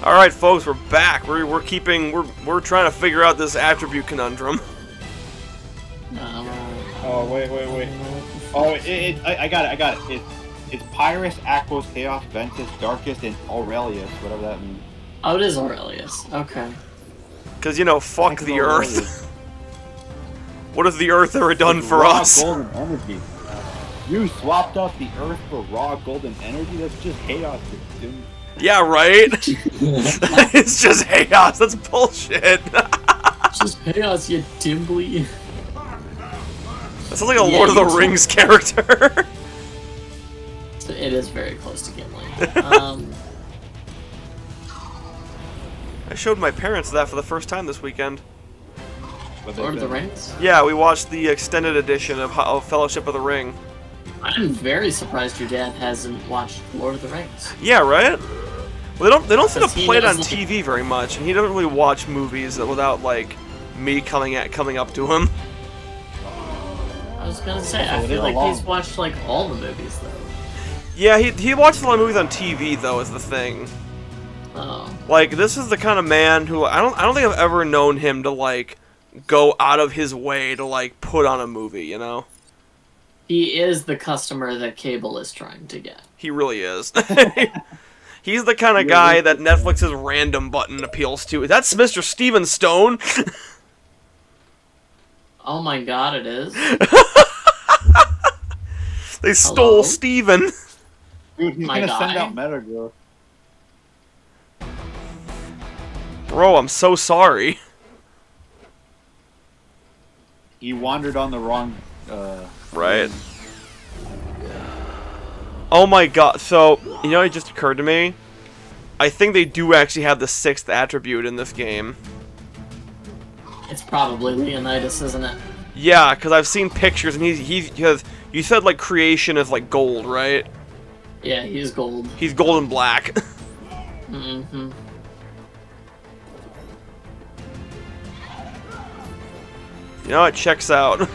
All right, folks, we're back. We're trying to figure out this attribute conundrum. Oh wait. Oh, I got it. It's Pyrus, Aquos, Chaos, Ventus, Darkest, and Aurelius, whatever that means. Oh, it is Aurelius. Okay. Because, you know, fuck the Earth. What has the Earth ever done for us? Golden energy. You swapped out the Earth for raw golden energy? That's just chaos, dude. Yeah, right? It's just chaos. That's bullshit. It's just chaos, you dimbly. That sounds like a Lord of the Rings character. It is very close to Gimli. I showed my parents that for the first time this weekend. Lord of the Rings? Yeah, we watched the extended edition of Fellowship of the Ring. I'm very surprised your dad hasn't watched Lord of the Rings. Yeah, right? Well, they don't seem to play it on TV very much, and he doesn't really watch movies without like me coming up to him. I was gonna say, I feel like he's watched like all the movies though. Yeah, he watches a lot of movies on TV though, is the thing. Oh. Like, this is the kind of man who I don't think I've ever known him to like go out of his way to like put on a movie, you know? He is the customer that cable is trying to get. He really is. He's the kind of guy that Netflix's random button appeals to. That's Mr. Steven Stone. Oh my god, it is. They stole Steven. Dude, he's gonna send out Metagirl. Bro, I'm so sorry. He wandered on the wrong, Right. Oh my god, so, you know, it just occurred to me. I think they do actually have the 6th attribute in this game. It's probably Leonidas, isn't it? Yeah, because I've seen pictures, and because you said, like, creation is, like, gold, right? Yeah, he's gold. He's gold and black. Mm-hmm. You know, it checks out.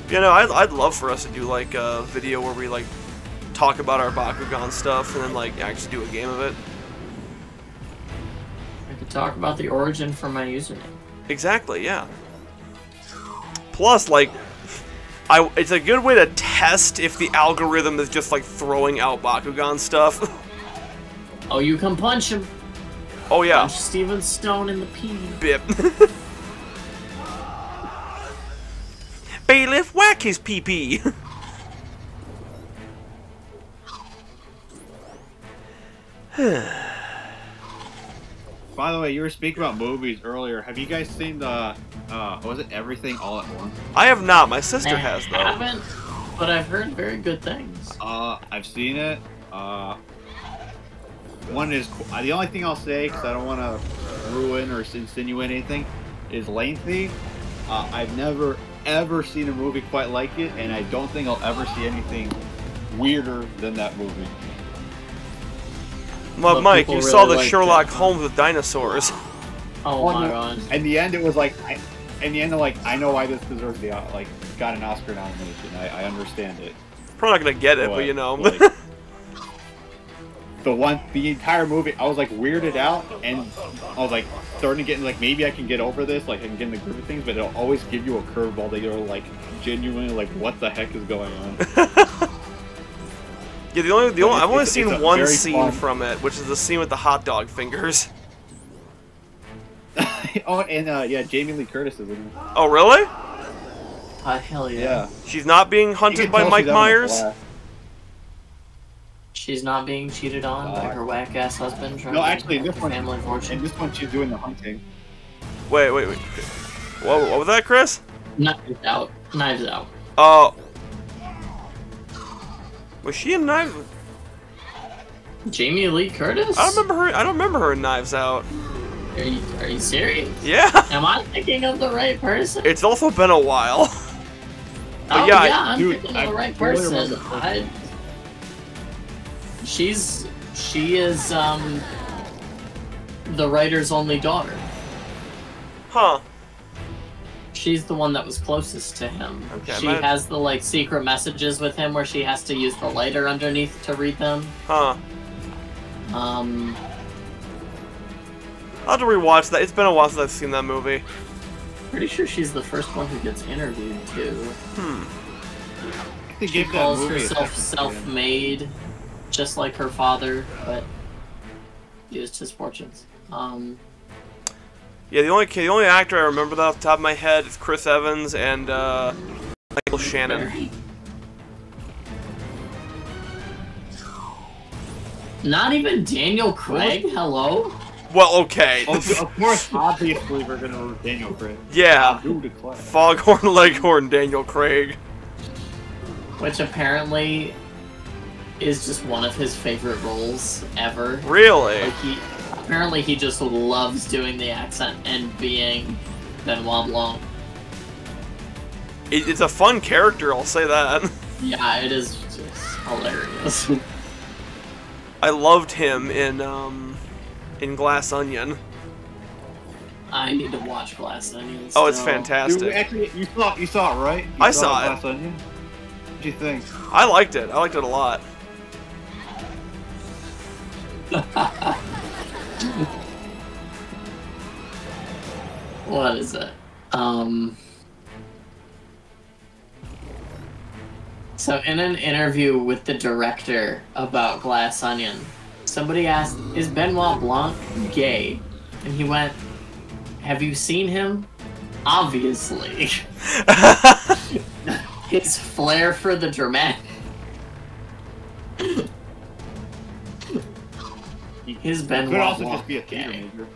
You know, I'd love for us to do, like, a video where we, like, talk about our Bakugan stuff and then, like, actually do a game of it. I could talk about the origin for my username. Exactly, yeah. Plus, like, it's a good way to test if the algorithm is just, like, throwing out Bakugan stuff. Oh, you can punch him. Oh, yeah. Punch Steven Stone in the pee. Bip. Bailiff, whack his pee-pee. By the way, you were speaking about movies earlier. Have you guys seen the, was it Everything All at Once? I have not. My sister has, though. I haven't, but I've heard very good things. I've seen it. One is, the only thing I'll say, because I don't want to ruin or insinuate anything, is lengthy. I've never, ever seen a movie quite like it, and I don't think I'll ever see anything weirder than that movie. Well, Mike, you saw the Sherlock Holmes with dinosaurs. Oh my god. In the end, it was like, I know why this deserves the, like, got an Oscar nomination. I understand it. Probably not gonna get it, but you know. Like, the entire movie, I was like weirded out, and I was like starting to get like, maybe I can get over this, like I can get in the groove of things, but it'll always give you a curveball that you're like genuinely like, what the heck is going on? Yeah, I've only seen one scene from it, which is the scene with the hot dog fingers. Oh, and yeah, Jamie Lee Curtis is in it. Oh, really? Hell yeah. She's not being hunted by Mike Myers? She's not being cheated on by her whack-ass husband. No, actually, in this one, family fortune. in this one, she's doing the hunting. Wait. What was that, Chris? Knives Out. Knives Out. Oh. Was she in Knives? Jamie Lee Curtis? I don't remember her in Knives Out. Are you serious? Yeah. Am I thinking of the right person? It's also been a while. Oh yeah, I'm thinking of the right person. She is the writer's only daughter. Huh. she's the one that was closest to him. Okay, she has the like secret messages with him where she has to use the lighter underneath to read them. Huh. Um. I'll have to rewatch that. It's been a while since I've seen that movie. Pretty sure she's the first one who gets interviewed too. She Give calls that movie herself self-made, just like her father, but used his fortunes. Yeah, the only actor I remember that off the top of my head is Chris Evans and Michael Shannon. Not even Daniel Craig? Hello? Well, okay. Of course, obviously, we're gonna root Daniel Craig. Yeah. Who declared? Foghorn Leghorn Daniel Craig. Which apparently is just one of his favorite roles ever. Really? Like apparently he just loves doing the accent and being Benoit Blanc. It's a fun character, I'll say that. Yeah, it is just hilarious. I loved him in Glass Onion. I need to watch Glass Onion. Oh, it's still. fantastic. Dude, actually, you saw it, right? I saw it. Glass Onion? What do you think? I liked it. I liked it a lot. What is it? So in an interview with the director about Glass Onion, somebody asked, "Is Benoit Blanc gay?" And he went, "Have you seen him? Obviously." His flair for the dramatic. His Benoit Could also Blanc just be a theater gay. major.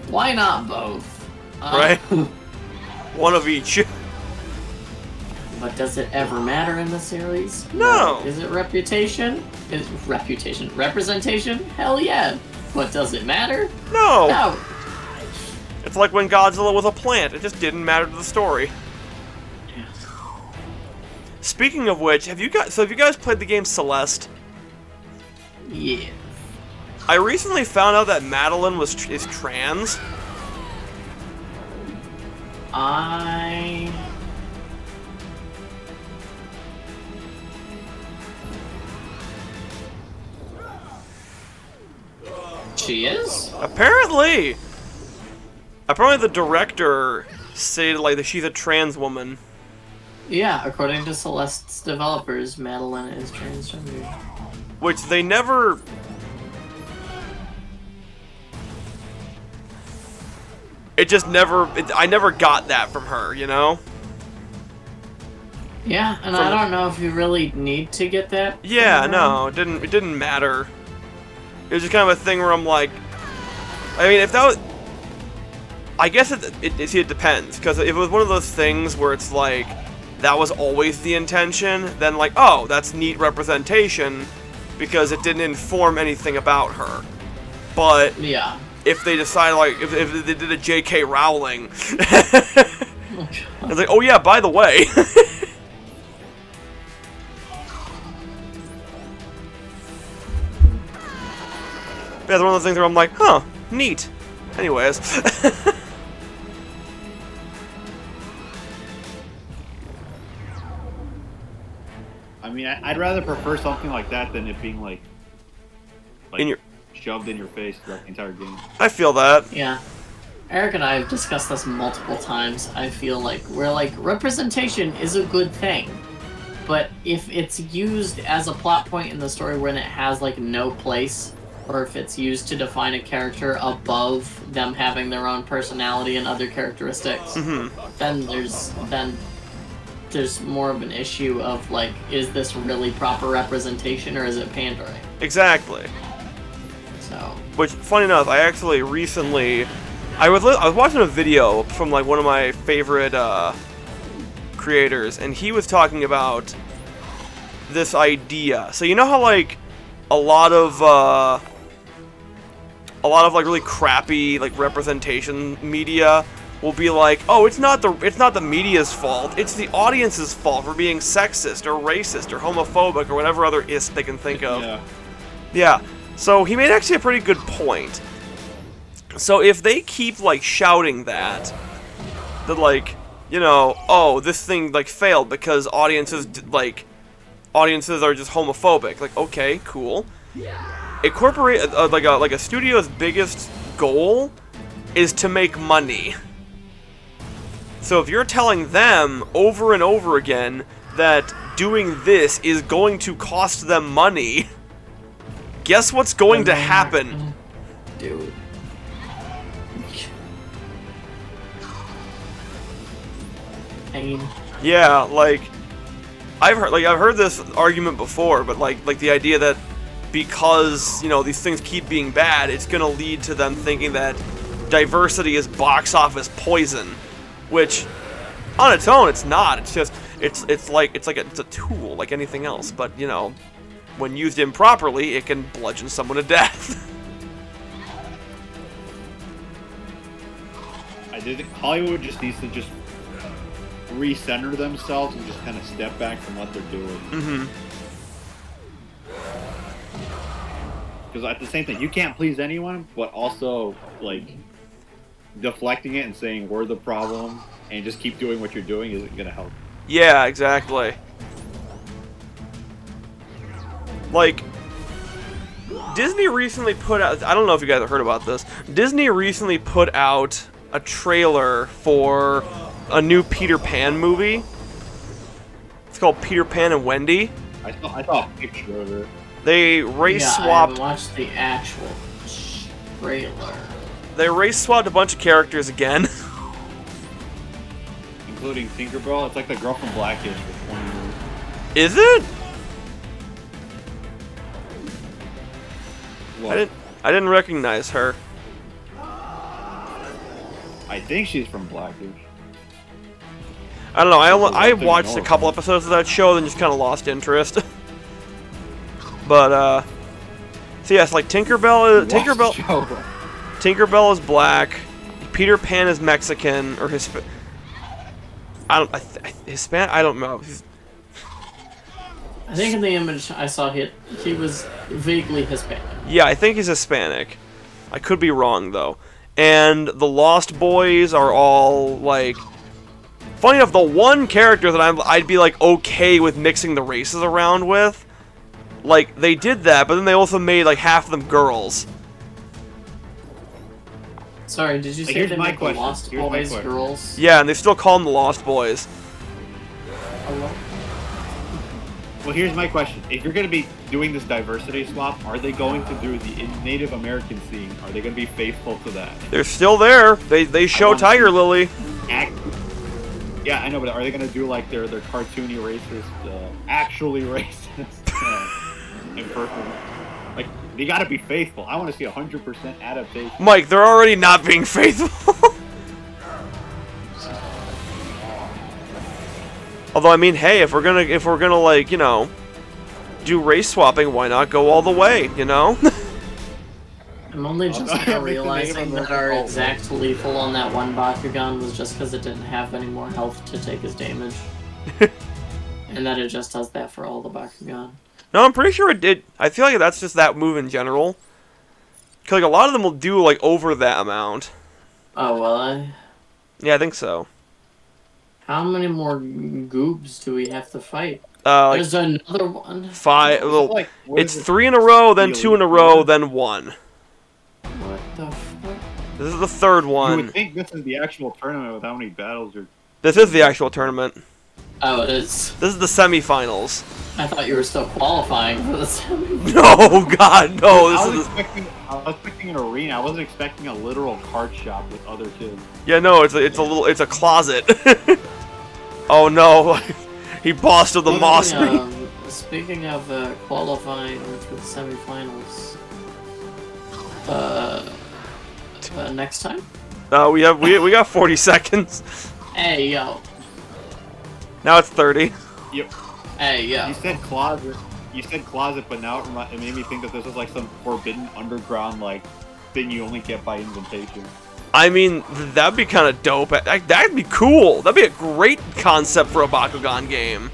Why not both? Right? One of each. But does it ever matter in the series? No. Is it reputation? Is reputation representation? Hell yeah. But does it matter? No. No. It's like when Godzilla was a plant. It just didn't matter to the story. Yeah. Speaking of which, have you guys played the game Celeste? Yeah. I recently found out that Madeline is trans. She is? Apparently the director said like that she's a trans woman. Yeah, according to Celeste's developers, Madeline is transgender. Which they never... It just never... I never got that from her, you know? Yeah, and I don't know if you really need to get that. Yeah, no, it didn't matter. It was just kind of a thing where I'm like... I mean, if that was... I guess it depends, because if it was one of those things where it's like, that was always the intention, then like, oh, that's neat representation, because it didn't inform anything about her. But yeah, if they decide like, if they did a J.K. Rowling, it's like, oh yeah, by the way. Yeah, it's one of those things where I'm like, huh, neat. Anyways. I mean, I'd rather prefer something like that than it being like shoved in your face throughout the entire game. I feel that. Yeah. Eric and I have discussed this multiple times. I feel like we're like, representation is a good thing. But if it's used as a plot point in the story when it has like no place, or if it's used to define a character above them having their own personality and other characteristics, then there's more of an issue of like, is this really proper representation or is it pandering? Exactly. So. Which, funny enough, I actually recently, I was watching a video from like one of my favorite creators, and he was talking about this idea. So you know how like a lot of like really crappy like representation media will be like, oh, it's not the media's fault, it's the audience's fault for being sexist or racist or homophobic or whatever other ist they can think of. Yeah. So he made actually a pretty good point. So if they keep like shouting that, that, like, you know, oh, this thing, like, failed because audiences are just homophobic. Like, okay, cool. A corporate, like a studio's biggest goal is to make money. So if you're telling them over and over again that doing this is going to cost them money, guess what's going to happen? Dude. Yeah, like I've heard this argument before, but like the idea that because, you know, these things keep being bad, it's gonna lead to them thinking that diversity is box office poison, which on its own it's not. It's just it's a tool like anything else, but you know, when used improperly, it can bludgeon someone to death. I do think Hollywood just needs to just recenter themselves and just kind of step back from what they're doing. Mm-hmm. Because at the same time, you can't please anyone, but also, like, deflecting it and saying we're the problem and just keep doing what you're doing isn't going to help. Yeah, exactly. Like, Disney recently put out, I don't know if you guys have heard about this, Disney recently put out a trailer for a new Peter Pan movie. It's called Peter Pan and Wendy. I saw a picture of it. They race I swapped. haven't watched the actual trailer. They race swapped a bunch of characters again. Including Tinkerbell. It's like the girl from Blackish with 20 years. Is it? What? I didn't recognize her. I think she's from Blackish. I don't know. I watched a couple episodes of that show, then just kind of lost interest. But so yes, like Tinkerbell is black. Peter Pan is Mexican or Hispanic. Hispanic. I don't know. I think in the image I saw he was vaguely Hispanic. Yeah, I think he's Hispanic. I could be wrong though. And the Lost Boys are all like. Funny enough, the one character that I'd be like okay with mixing the races around with, like they did that, but then they also made like half of them girls. Sorry, did you say they make the Lost Boys girls? Yeah, and they still call them the Lost Boys. Well, here's my question. If you're going to be doing this diversity swap, are they going to do the Native American scene? Are they going to be faithful to that? They're still there. They show Tiger Lily. Yeah, I know, but are they going to do like their cartoony racist, actually racist impersonation? Like, they got to be faithful. I want to see 100% adaptation. Mike, they're already not being faithful. Although, I mean, hey, if we're gonna like, you know, do race swapping, why not go all the way, you know? I'm only just now realizing that our exact lethal on that one Bakugan was just because it didn't have any more health to take his damage. And that it just does that for all the Bakugan. No, I'm pretty sure it did. I feel like that's just that move in general. Cause like a lot of them will do like over that amount. Oh, well, Yeah, I think so. How many more goobs do we have to fight? Like There's another one. 5. Well, it's 3 in a row, then 2 in a row, then 1. What the fuck? This is the third one. You would think this is the actual tournament with how many battles are... This is the actual tournament. Oh, it is. This is the semifinals. I thought you were still qualifying for the semifinals. No, God, no. I was expecting an arena. I wasn't expecting a literal card shop with other kids. Yeah, no, it's a closet. Oh no, he bossed with the moss. Speaking of qualifying for the semifinals, next time? We got 40 seconds. Hey yo. Now it's 30. Yep. Hey yo. You said closet. But now it made me think that this is like some forbidden underground like thing you only get by invitation. I mean, that'd be kind of dope. That'd be cool. That'd be a great concept for a Bakugan game.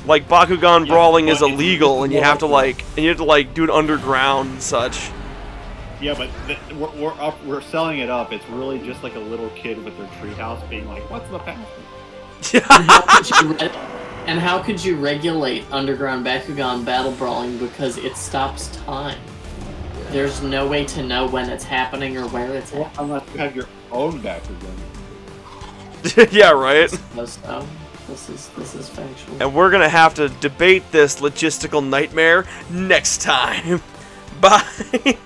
Like Bakugan brawling is illegal, and you have to like do it underground and such. Yeah, but we're selling it up. It's really just like a little kid with their treehouse being like, "What's the password?" And how could you regulate underground Bakugan battle brawling because it stops time? There's no way to know when it's happening or where it's happening. Unless you have your own Bakugan. Yeah, right. So, this is factual. And we're gonna have to debate this logistical nightmare next time. Bye.